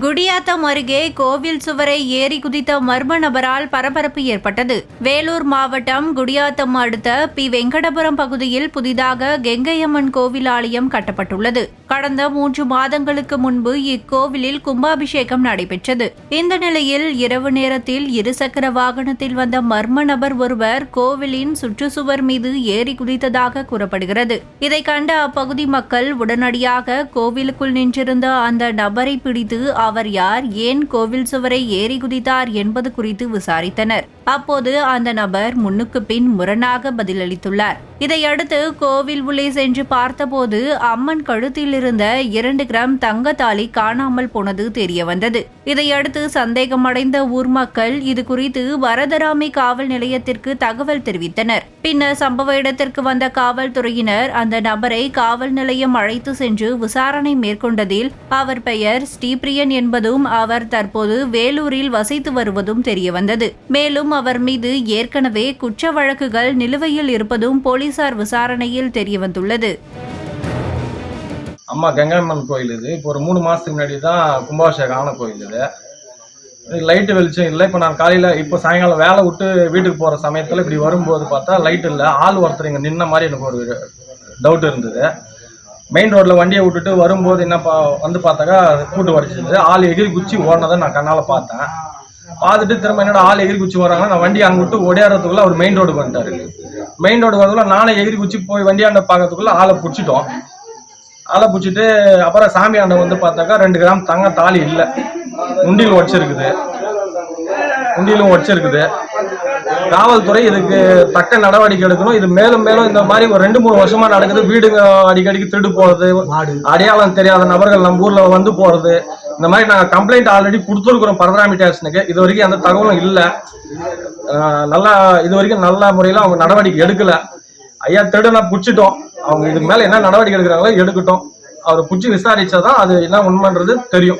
குடியாத்தம் அருகே கோவில் சுவரை ஏறி குதித்த மர்ம நபரால் பரபரப்பு ஏற்பட்டது. வேலூர் மாவட்டம் குடியாத்தம் அடுத்த பி. வெங்கடபுரம் பகுதியில் புதிதாக கெங்கையம்மன் கோவில் ஆலயம் கட்டப்பட்டுள்ளது. கடந்த 3 மாதங்களுக்கு முன்பு இக்கோவிலில் கும்பாபிஷேகம் நடைபெற்றது. இந்த நிலையில் இரவு நேரத்தில் இருசக்கர வாகனத்தில் வந்த மர்ம நபர் ஒருவர் கோவிலின் சுற்றுச்சுவர் மீது ஏறி குதித்ததாக கூறப்படுகிறது. இதை கண்ட அப்பகுதி மக்கள் உடனடியாக கோவிலுக்குள் நின்றிருந்த அந்த நபரை பிடித்து அவர் யார், ஏன் கோவில் சுவரை ஏறி குதித்தார் என்பது குறித்து விசாரித்தனர். அப்போது அந்த நபர் முன்னுக்கு பின் முரணாக பதிலளித்துள்ளார். இதையடுத்து கோவில் உள்ளே சென்று பார்த்தபோது அம்மன் கழுத்தில் இருந்த 2 கிராம் தங்க தாலி காணாமல் போனது தெரியவந்தது. இதையடுத்து சந்தேகமடைந்த ஊர் மக்கள் இது குறித்து வரதராமை காவல் நிலையத்திற்கு தகவல் தெரிவித்தனர். பின்னர் சம்பவ இடத்திற்கு வந்த காவல்துறையினர் அந்த நபரை காவல் நிலையம் அழைத்து சென்று விசாரணை மேற்கொண்டதில் அவர் பெயர் ஸ்ரீபிரியன் என்பதும் அவர் தற்போது வேலூரில் வசித்து வருவதும் தெரியவந்தது. மேலும் அவர் மீது ஏற்கனவே குற்ற வழக்குகள் நிலுவையில் இருப்பதும் போலீசார் விசாரணையில் தெரியவந்துள்ளது. அம்மா கங்கையம்மன் கோயில் இது. இப்போ ஒரு 3 மாசத்துக்கு முன்னாடி தான் கும்பாபிஷேகம் ஆன கோயில் இது. லைட்டு வெளிச்சம் இல்லை. இப்போ நான் காலையில் இப்போ சாயங்காலம் வேலை விட்டு வீட்டுக்கு போகிற சமயத்தில் இப்படி வரும்போது பார்த்தா லைட் இல்லை. ஆள் ஒருத்தர் இங்கே நின்ன மாதிரி எனக்கு ஒரு டவுட் இருந்தது. மெயின் ரோட்டில் வண்டியை விட்டுட்டு வரும்போது என்ன வந்து பார்த்தாக்கா கூட்டு வரைச்சிது. ஆள் எகிரி குச்சி ஓடினதை நான் கண்ணால் பார்த்தேன். பார்த்துட்டு திரும்ப என்னோட ஆள் எகிரி குச்சி வராங்கன்னா நான் வண்டி அங்கே விட்டு ஓடியாடுறதுக்குள்ள அவர் மெயின் ரோடுக்கு வந்துட்டாரு. மெயின் ரோடுக்கு வரதுக்குள்ள நானே எகிரி குச்சி போய் வண்டியாண்ட பார்க்கறதுக்குள்ள ஆளை பிடிச்சிட்டோம். ஆளை பிடிச்சிட்டு அப்புறம் சாமியாண்ட வந்து பார்த்தாக்கா 2 கிராம் தங்க தாலி இல்லை. உண்டியில் உடைச்சிருக்குது. காவல்துறை இதுக்கு தக்க நடவடிக்கை எடுக்கணும். இது மேலும் மேலும் இந்த மாதிரி ஒரு 2-3 வருஷமா நடக்குது. வீடுங்க அடிக்கடிக்கு திருடு போறது, அடையாளம் தெரியாத நபர்கள் நம்ம ஊர்ல வந்து போறது, இந்த மாதிரி நாங்கள் கம்ப்ளைண்ட் ஆல்ரெடி கொடுத்துருக்குறோம் பரதராமி ஸ்டேஷனுக்கு. இது வரைக்கும் எந்த தகவலும் இல்லை. இது வரைக்கும் நல்ல முறையில் அவங்க நடவடிக்கை எடுக்கல. ஐயா திருடனா பிடிச்சிட்டோம். அவங்க இதுக்கு மேல என்ன நடவடிக்கை எடுக்கிறாங்களோ எடுக்கட்டும். அவரை பிடிச்சி விசாரிச்சாதான் அது என்ன உண்மைன்றது தெரியும்.